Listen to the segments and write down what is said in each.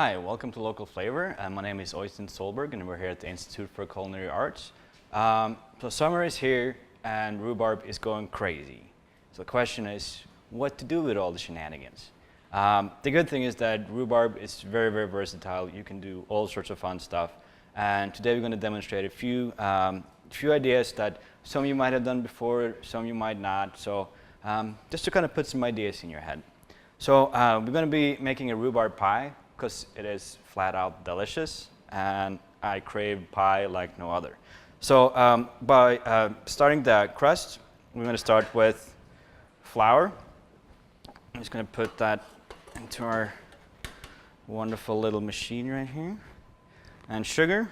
Hi, welcome to Local Flavor. My name is Oystein Solberg and we're here at the Institute for Culinary Arts. So summer is here and rhubarb is going crazy. So the question is, what to do with all the shenanigans? The good thing is that rhubarb is very, very versatile. You can do all sorts of fun stuff. And today we're going to demonstrate a few ideas that some you might have done before, some you might not. So just to kind of put some ideas in your head. So we're going to be making a rhubarb pie because it is flat out delicious and I crave pie like no other. So by starting the crust, we're going to start with flour. I'm just going to put that into our wonderful little machine right here. And sugar.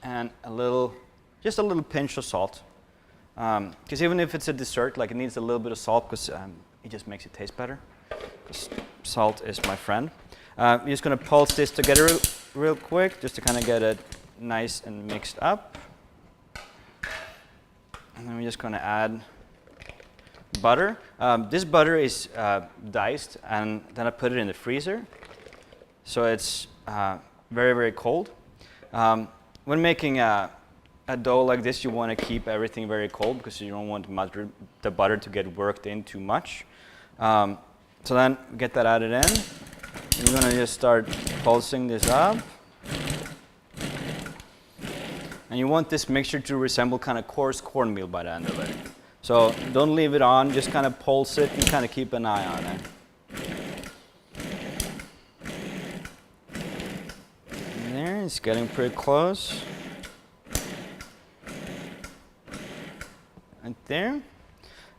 And just a little pinch of salt. Because even if it's a dessert, like it needs a little bit of salt because it just makes it taste better. Salt is my friend. You're just going to pulse this together real quick just to kind of get it nice and mixed up. And then we're just going to add butter. This butter is diced and then I put it in the freezer. So it's very, very cold. When making a dough like this, you want to keep everything very cold because you don't want the butter to get worked in too much. So then get that added in. We're going to just start pulsing this up. And you want this mixture to resemble kind of coarse cornmeal by the end of it. So don't leave it on, just kind of pulse it and kind of keep an eye on it. And there, it's getting pretty close. Right there.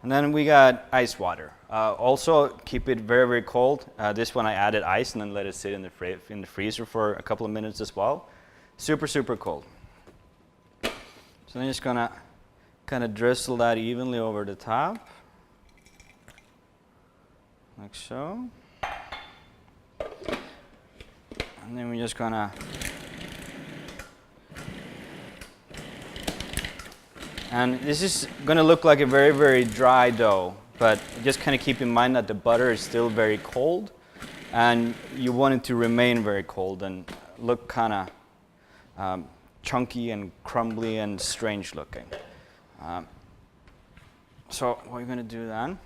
And then we got ice water. Also keep it very, very cold. This one I added ice and then let it sit in the freezer for a couple of minutes as well. Super, super cold. So I'm just gonna kind of drizzle that evenly over the top. Like so. And then we're just gonna and this is going to look like a very, very dry dough, but just kind of keep in mind that the butter is still very cold, and you want it to remain very cold and look kind of chunky and crumbly and strange looking. So what you're going to do then,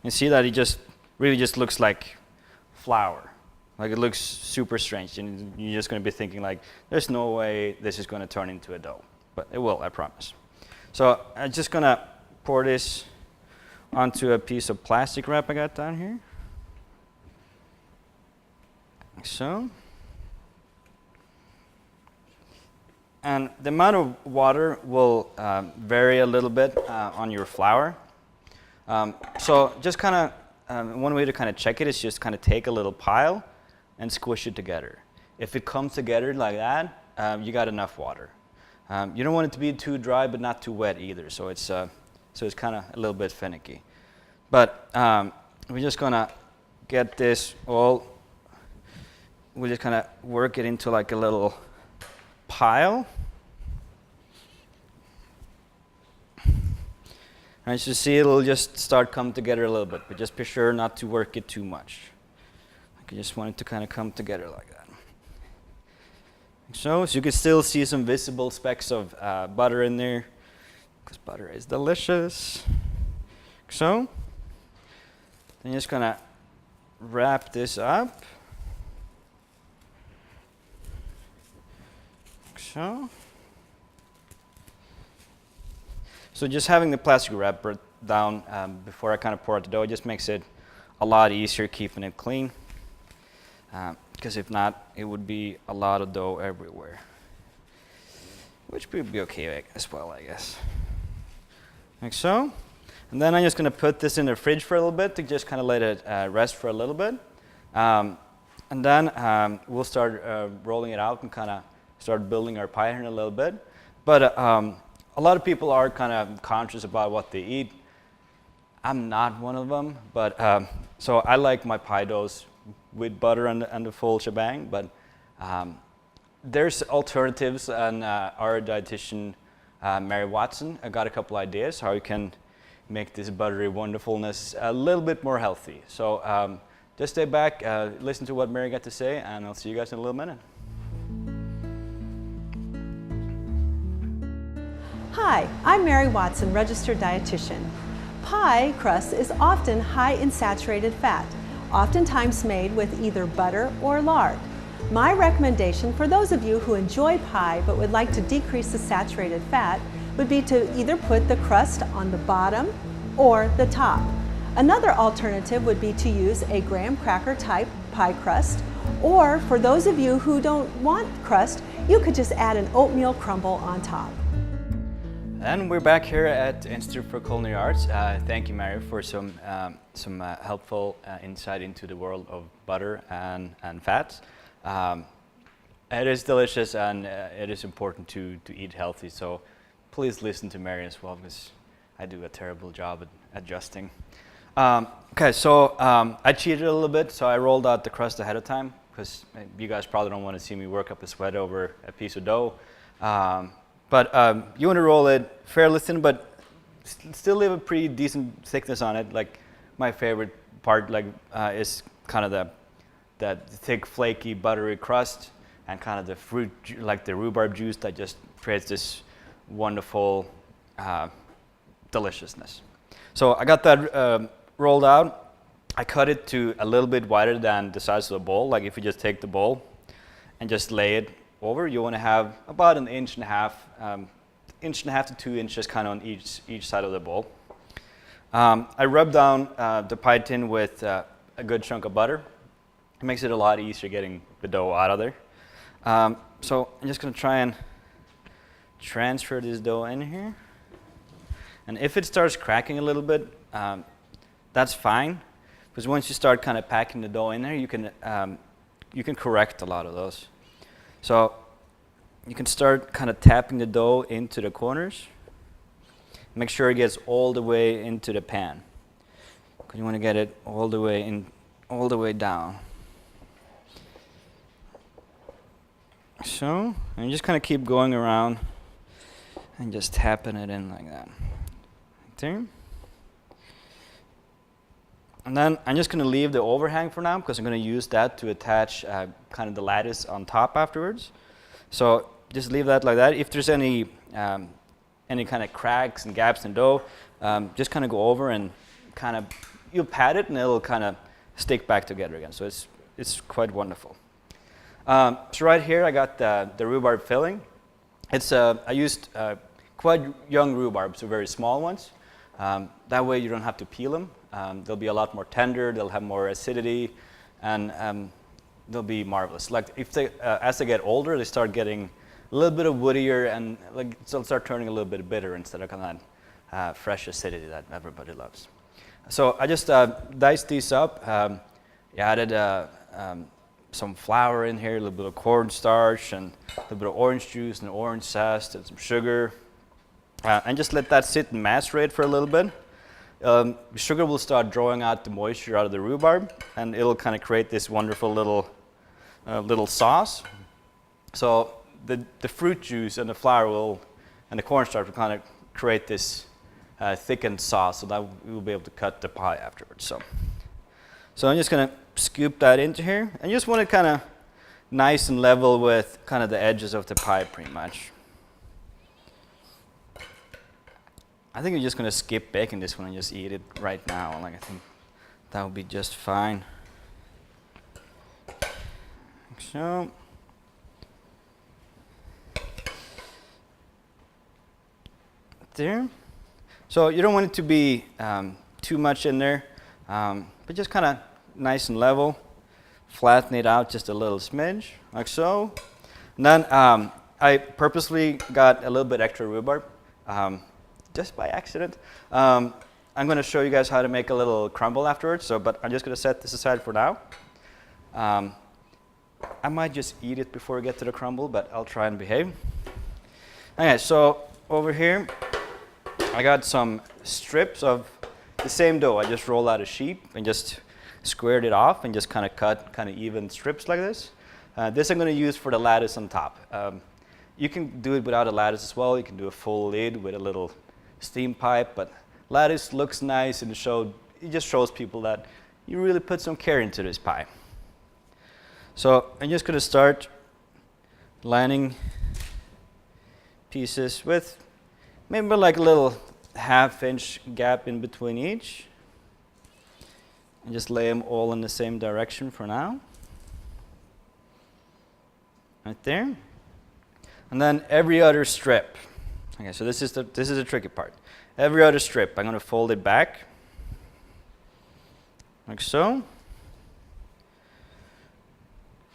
you see that it really just looks like flour. Like it looks super strange, and you're just going to be thinking like, there's no way this is going to turn into a dough. But it will, I promise. So I'm just going to pour this onto a piece of plastic wrap I got down here. Like so. And the amount of water will vary a little bit on your flour. So just kind of, one way to kind of check it is just kind of take a little pile and squish it together. If it comes together like that, you got enough water. You don't want it to be too dry, but not too wet either. So it's kind of a little bit finicky. But we're just gonna get this all. We'll just kind of work it into like a little pile. And as you see, it'll just start come together a little bit. But just be sure not to work it too much. Like you just want it to kind of come together like that. So you can still see some visible specks of butter in there, because butter is delicious. So, then you're just going to wrap this up. So just having the plastic wrapper down before I kind of pour out the dough just makes it a lot easier keeping it clean. Because if not, it would be a lot of dough everywhere. Which would be okay as well, I guess. Like so. And then I'm just going to put this in the fridge for a little bit to just kind of let it rest for a little bit. And then we'll start rolling it out and kind of start building our pie here in a little bit. But a lot of people are kind of conscious about what they eat. I'm not one of them, but so I like my pie doughs with butter and the full shebang, but there's alternatives, and our dietitian Mary Watson got a couple ideas how you can make this buttery wonderfulness a little bit more healthy. So just stay back, listen to what Mary got to say, and I'll see you guys in a little minute. Hi, I'm Mary Watson, registered dietitian. Pie crust is often high in saturated fat, oftentimes made with either butter or lard. My recommendation for those of you who enjoy pie but would like to decrease the saturated fat would be to either put the crust on the bottom or the top. Another alternative would be to use a graham cracker type pie crust, or for those of you who don't want crust, you could just add an oatmeal crumble on top. And we're back here at the Institute for Culinary Arts. Thank you, Mary, for some helpful insight into the world of butter and fats. It is delicious, and it is important to eat healthy, so please listen to Mary as well, because I do a terrible job at adjusting. Okay, so I cheated a little bit, so I rolled out the crust ahead of time, because you guys probably don't want to see me work up a sweat over a piece of dough. But you want to roll it fairly thin, but still leave a pretty decent thickness on it. Like, my favorite part is kind of that thick, flaky, buttery crust, and kind of the fruit, like the rhubarb juice that just creates this wonderful deliciousness. So I got that rolled out. I cut it to a little bit wider than the size of the bowl. Like, if you just take the bowl and just lay it over, you want to have about an inch and a half to 2 inches kind of on each side of the bowl. I rub down the pie tin with a good chunk of butter. It makes it a lot easier getting the dough out of there. So I'm just going to try and transfer this dough in here. And if it starts cracking a little bit, that's fine, because once you start kind of packing the dough in there, you can correct a lot of those. So you can start kind of tapping the dough into the corners. Make sure it gets all the way into the pan, because you want to get it all the way in, all the way down. So, and just kind of keep going around and just tapping it in like that. Right there. And then I'm just going to leave the overhang for now, because I'm going to use that to attach kind of the lattice on top afterwards. So just leave that like that. If there's any kind of cracks and gaps in dough, just kind of go over and kind of, you'll pat it and it'll kind of stick back together again. So it's quite wonderful. So right here I got the rhubarb filling. I used quite young rhubarb, so very small ones. That way you don't have to peel them. They'll be a lot more tender, they'll have more acidity, and they'll be marvelous. Like, if they, as they get older, they start getting a little bit of woodier, and they'll start turning a little bit bitter instead of kind of fresh acidity that everybody loves. So I just diced these up. Added some flour in here, a little bit of cornstarch, and a little bit of orange juice and orange zest and some sugar. And just let that sit and macerate for a little bit. Sugar will start drawing out the moisture out of the rhubarb, and it'll kind of create this wonderful little sauce. So the fruit juice and the flour and the cornstarch will kind of create this thickened sauce, so that we'll be able to cut the pie afterwards. So I'm just going to scoop that into here, and you just want it kind of nice and level with kind of the edges of the pie pretty much. I think I'm just going to skip baking this one and just eat it right now. Like, I think that would be just fine. Like so. There. So you don't want it to be too much in there, but just kind of nice and level. Flatten it out just a little smidge, like so. And then I purposely got a little bit extra rhubarb. Just by accident. I'm going to show you guys how to make a little crumble afterwards, but I'm just going to set this aside for now. I might just eat it before we get to the crumble, but I'll try and behave. Okay, so over here, I got some strips of the same dough. I just rolled out a sheet and just squared it off and just kind of cut kind of even strips like this. This I'm going to use for the lattice on top. You can do it without a lattice as well. You can do a full lid with a little steam pipe, but lattice looks nice, and it just shows people that you really put some care into this pie. So I'm just going to start lining pieces with maybe like a little half-inch gap in between each. And just lay them all in the same direction for now. Right there. And then every other strip. Okay, so this is the tricky part. Every other strip, I'm going to fold it back. Like so.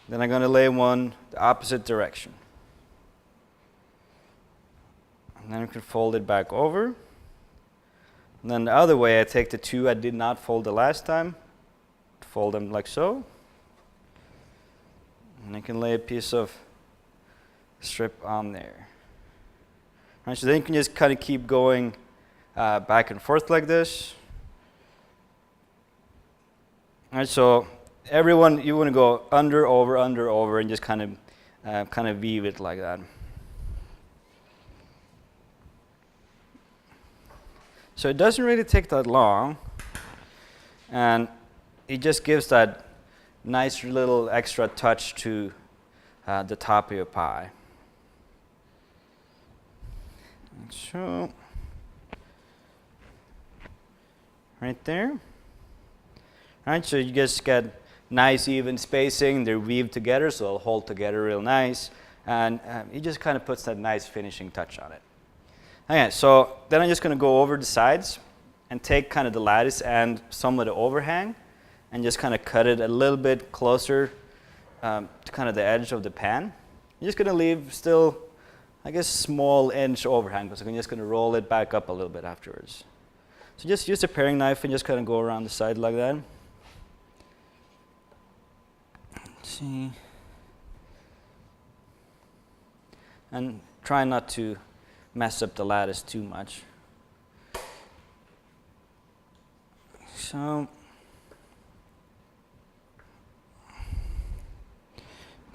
Then I'm going to lay one the opposite direction. And then I can fold it back over. And then the other way, I take the two I did not fold the last time, fold them like so. And I can lay a piece of strip on there. All right, so then you can just kind of keep going back and forth like this. All right, so everyone, you want to go under, over, and just kind of weave it like that. So it doesn't really take that long, and it just gives that nice little extra touch to the top of your pie. So, right there. All right, so you just get nice even spacing. They're weaved together, so they'll hold together real nice. And it just kind of puts that nice finishing touch on it. Okay, so then I'm just going to go over the sides and take kind of the lattice and some of the overhang and just kind of cut it a little bit closer to kind of the edge of the pan. I'm just going to leave still, I guess, small inch overhang because I'm just going to roll it back up a little bit afterwards. So just use a paring knife and just kind of go around the side like that. Let's see. And try not to mess up the lattice too much. So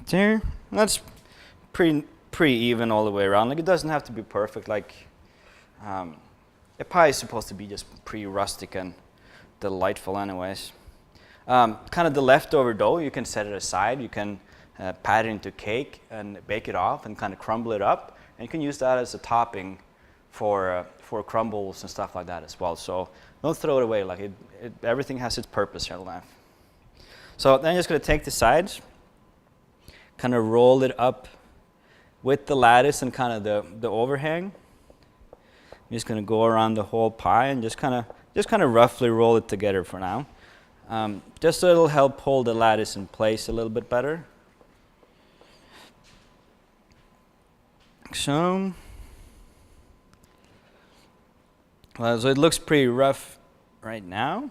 there, that's pretty even all the way around. Like, it doesn't have to be perfect. Like a pie is supposed to be just pretty rustic and delightful anyways. Kind of the leftover dough, you can set it aside. You can pat it into cake and bake it off and kind of crumble it up. And you can use that as a topping for crumbles and stuff like that as well. So don't throw it away. Like everything has its purpose here in life. So then I'm just going to take the sides, kind of roll it up with the lattice and kind of the overhang. I'm just going to go around the whole pie and just kind of roughly roll it together for now. Just so it'll help hold the lattice in place a little bit better. So it looks pretty rough right now.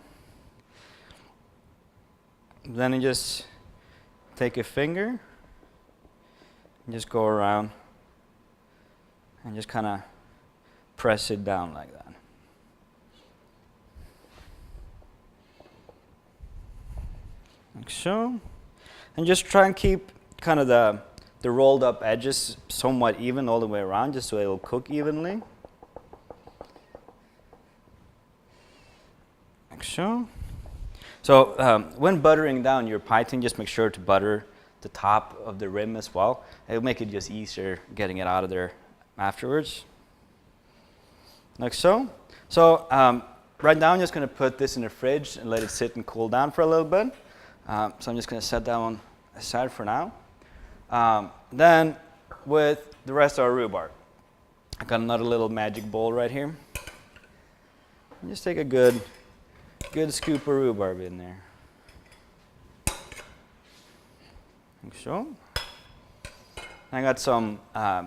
Then you just take a finger and just go around and just kind of press it down like that. Like so. And just try and keep kind of the rolled up edges somewhat even all the way around, just so it'll cook evenly. Like so. So when buttering down your pie tin, just make sure to butter the top of the rim as well. It'll make it just easier getting it out of there afterwards. Like so. So right now I'm just going to put this in the fridge and let it sit and cool down for a little bit. So I'm just going to set that one aside for now. Then with the rest of our rhubarb, I got another little magic bowl right here. Just take a good scoop of rhubarb in there. Like so. I got some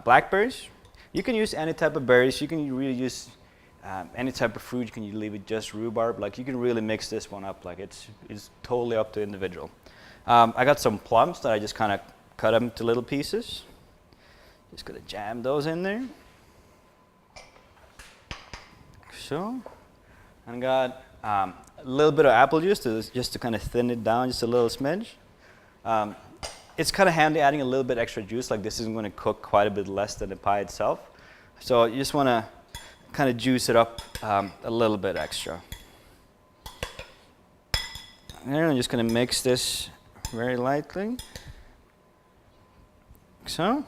blackberries. You can use any type of berries. You can really use any type of fruit. You can leave it just rhubarb. Like, you can really mix this one up. Like, it's totally up to individual. I got some plums that I just kind of cut them to little pieces. Just gonna jam those in there. So, and got a little bit of apple juice just to kind of thin it down just a little smidge. It's kind of handy adding a little bit extra juice. Like, this isn't going to cook quite a bit less than the pie itself. So you just want to kind of juice it up a little bit extra. There, I'm just going to mix this very lightly. So,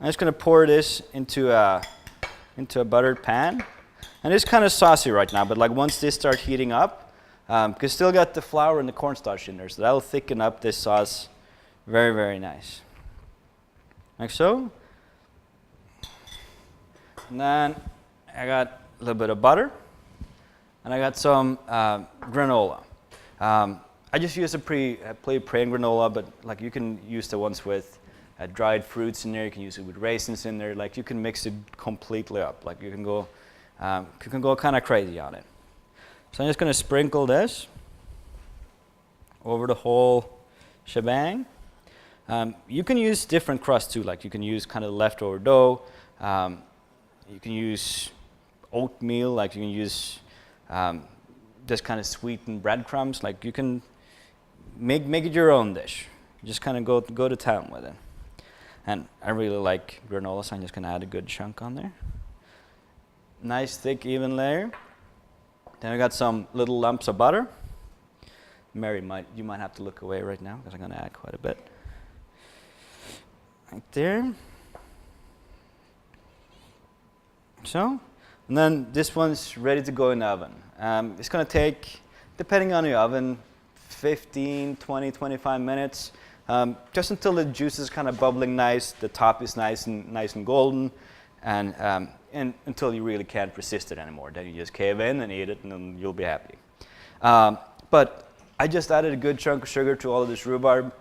I'm just going to pour this into a buttered pan. And it's kind of saucy right now, but like once this starts heating up, because still got the flour and the cornstarch in there, so that'll thicken up this sauce very, very nice. Like so. And then I got a little bit of butter, and I got some granola. I just use a plain granola, but like you can use the ones with dried fruits in there. You can use it with raisins in there. Like you can mix it completely up. Like you can go kind of crazy on it. So I'm just going to sprinkle this over the whole shebang. You can use different crust too. Like you can use kind of leftover dough. You can use oatmeal. Like you can use just kind of sweetened breadcrumbs. Like you can make it your own dish. Just kind of go to town with it. And I really like granola, so I'm just going to add a good chunk on there. Nice thick even layer. Then I got some little lumps of butter. Mary, you might have to look away right now because I'm going to add quite a bit. Right there. So, and then this one's ready to go in the oven. It's going to take, depending on the oven, 15, 20, 25 minutes. Just until the juice is kind of bubbling nice, the top is nice and golden, and until you really can't resist it anymore. Then you just cave in and eat it, and then you'll be happy. But I just added a good chunk of sugar to all of this rhubarb.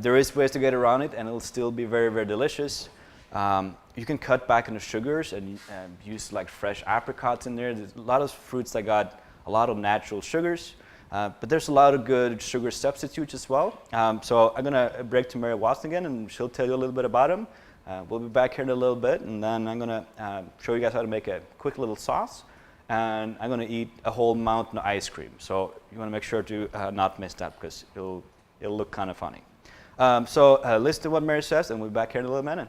There is ways to get around it, and it'll still be very, very delicious. You can cut back on the sugars and use like fresh apricots in there. There's a lot of fruits that got a lot of natural sugars. But there's a lot of good sugar substitutes as well. So I'm going to break to Mary Watson again, and she'll tell you a little bit about them. We'll be back here in a little bit, and then I'm going to show you guys how to make a quick little sauce. And I'm going to eat a whole mountain of ice cream. So you want to make sure to not miss that, because it'll look kind of funny. So listen to what Mary says, and we'll be back here in a little minute.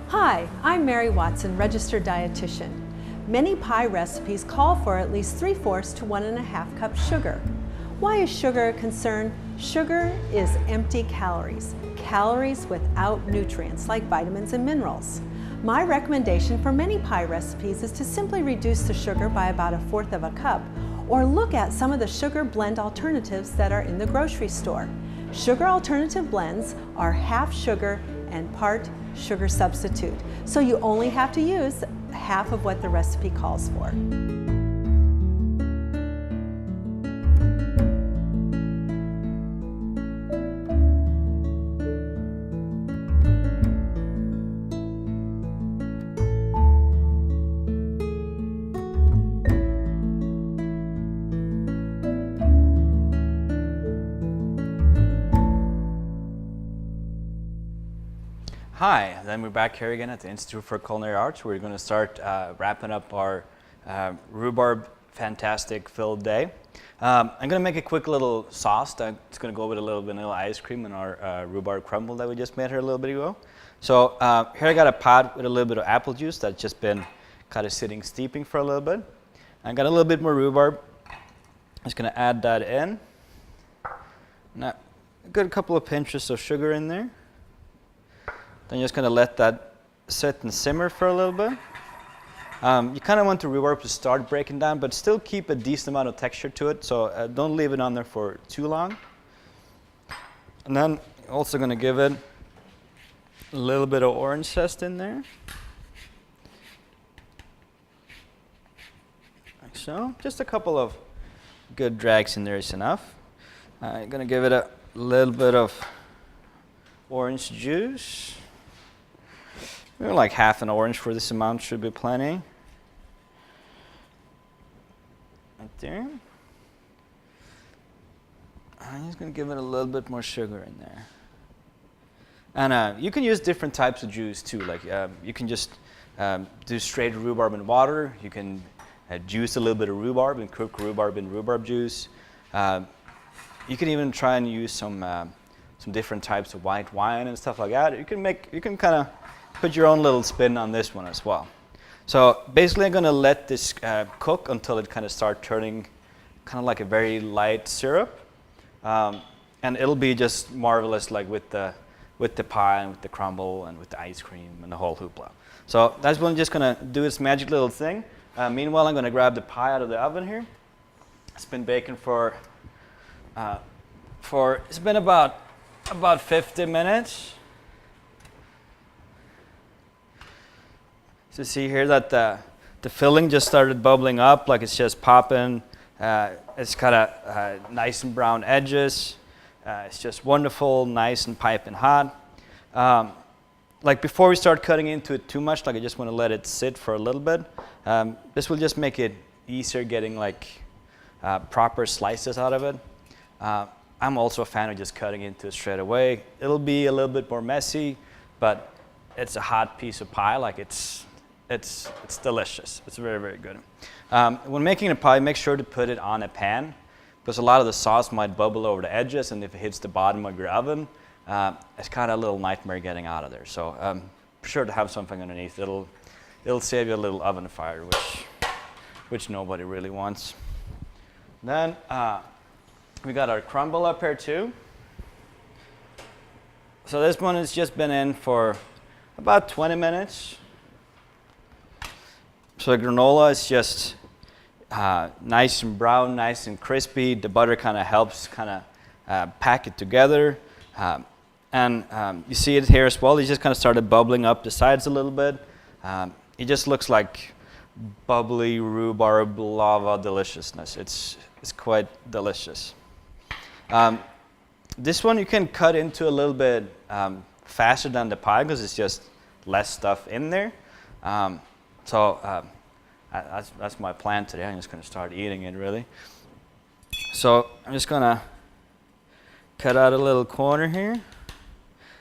Hi, I'm Mary Watson, registered dietitian. Many pie recipes call for at least 3/4 to 1.5 cups sugar. Why is sugar a concern? Sugar is empty calories, calories without nutrients like vitamins and minerals. My recommendation for many pie recipes is to simply reduce the sugar by about 1/4 of a cup, or look at some of the sugar blend alternatives that are in the grocery store. Sugar alternative blends are half sugar and part sugar substitute, so you only have to use half of what the recipe calls for. Hi, then we're back here again at the Institute for Culinary Arts. We're going to start wrapping up our rhubarb fantastic filled day. I'm going to make a quick little sauce that's going to go with a little vanilla ice cream and our rhubarb crumble that we just made here a little bit ago. So here I got a pot with a little bit of apple juice that's just been kind of sitting steeping for a little bit. I got a little bit more rhubarb. I'm just going to add that in. Now, a good couple of pinches of sugar in there. Then you're just going to let that sit and simmer for a little bit. You kind of want the rhubarb to start breaking down, but still keep a decent amount of texture to it, so don't leave it on there for too long. And then also going to give it a little bit of orange zest in there. Like so. Just a couple of good drags in there is enough. I'm going to give it a little bit of orange juice. Like half an orange for this amount should be plenty. Right there. I'm just going to give it a little bit more sugar in there. And you can use different types of juice too. Like you can just do straight rhubarb and water. You can juice a little bit of rhubarb and cook rhubarb in rhubarb juice. You can even try and use some different types of white wine and stuff like that. You can kind of put your own little spin on this one as well. So basically I'm gonna let this cook until it kind of start turning kind of like a very light syrup. And it'll be just marvelous, like with the pie and with the crumble and with the ice cream and the whole hoopla. So that's when I'm just gonna do its magic little thing. Meanwhile, I'm gonna grab the pie out of the oven here. It's been baking for it's been about 50 minutes. So see here that the filling just started bubbling up, like it's just popping. It's kind of nice and brown edges. It's just wonderful, nice and piping hot. Like before we start cutting into it too much, like I just want to let it sit for a little bit. This will just make it easier getting like proper slices out of it. I'm also a fan of just cutting into it straight away. It'll be a little bit more messy, but it's a hot piece of pie. Like it's delicious. It's very, very good. When making a pie, make sure to put it on a pan, because a lot of the sauce might bubble over the edges, and if it hits the bottom of your oven, it's kind of a little nightmare getting out of there. So be sure to have something underneath. It'll save you a little oven fire, which nobody really wants. Then we got our crumble up here too. So this one has just been in for about 20 minutes. So the granola is just nice and brown, nice and crispy. The butter kind of helps pack it together. And you see it here as well. It just kind of started bubbling up the sides a little bit. It just looks like bubbly rhubarb lava deliciousness. It's quite delicious. This one you can cut into a little bit faster than the pie because it's just less stuff in there. So that's my plan today. I'm just going to start eating it, really. So I'm just going to cut out a little corner here.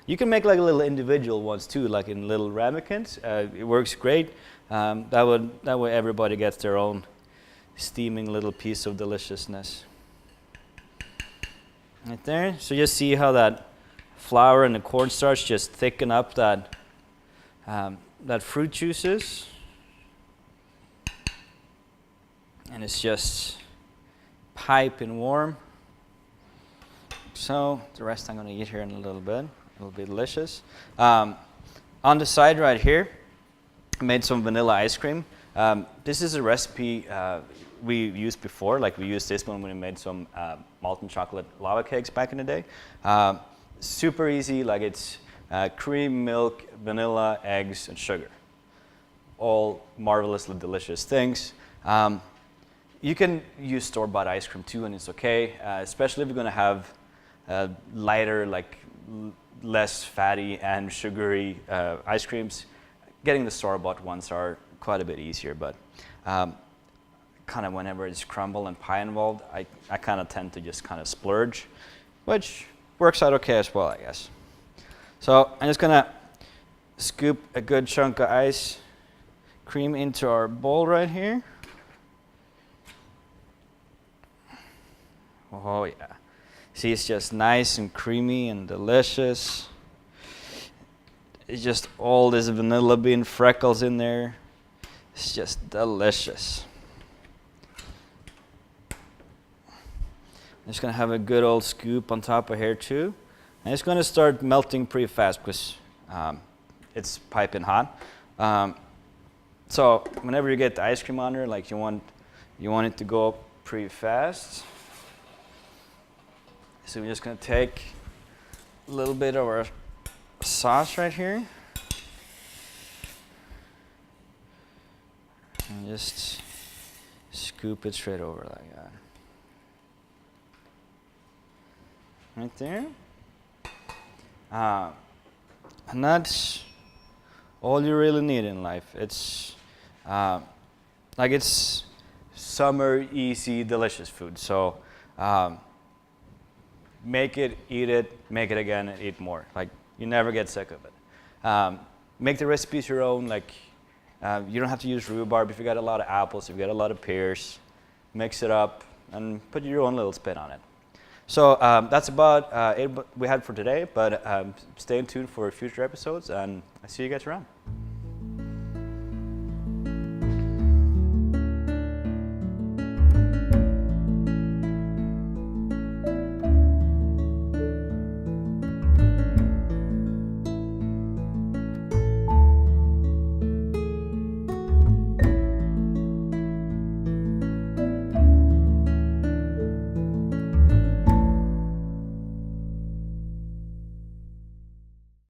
You can make like little individual ones too, like in little ramekins. It works great. That way everybody gets their own steaming little piece of deliciousness. Right there. So just see how that flour and the cornstarch just thicken up that fruit juices. And it's just piping warm. So the rest I'm going to eat here in a little bit. It'll be delicious. On the side right here, I made some vanilla ice cream. This is a recipe we used before. Like we used this one when we made some molten chocolate lava cakes back in the day. Super easy. Like it's cream, milk, vanilla, eggs, and sugar. All marvelously delicious things. You can use store-bought ice cream too, and it's okay, especially if you're going to have lighter, like less fatty and sugary ice creams. Getting the store-bought ones are quite a bit easier, but kind of whenever it's crumble and pie involved, I kind of tend to just kind of splurge, which works out okay as well, I guess. So I'm just going to scoop a good chunk of ice cream into our bowl right here. Oh yeah. See, it's just nice and creamy and delicious. It's just all this vanilla bean freckles in there. It's just delicious. I'm just going to have a good old scoop on top of here too. And it's going to start melting pretty fast because it's piping hot. So whenever you get the ice cream on there, like you want it to go up pretty fast. So we're just going to take a little bit of our sauce right here and just scoop it straight over like that. Right there. And that's all you really need in life. It's like it's summer, easy, delicious food. So make it, eat it, make it again, and eat more. Like you never get sick of it. Make the recipes your own. Like you don't have to use rhubarb if you got a lot of apples, if you got a lot of pears. Mix it up and put your own little spin on it. So that's about it we had for today. But stay tuned for future episodes, and I see you guys around.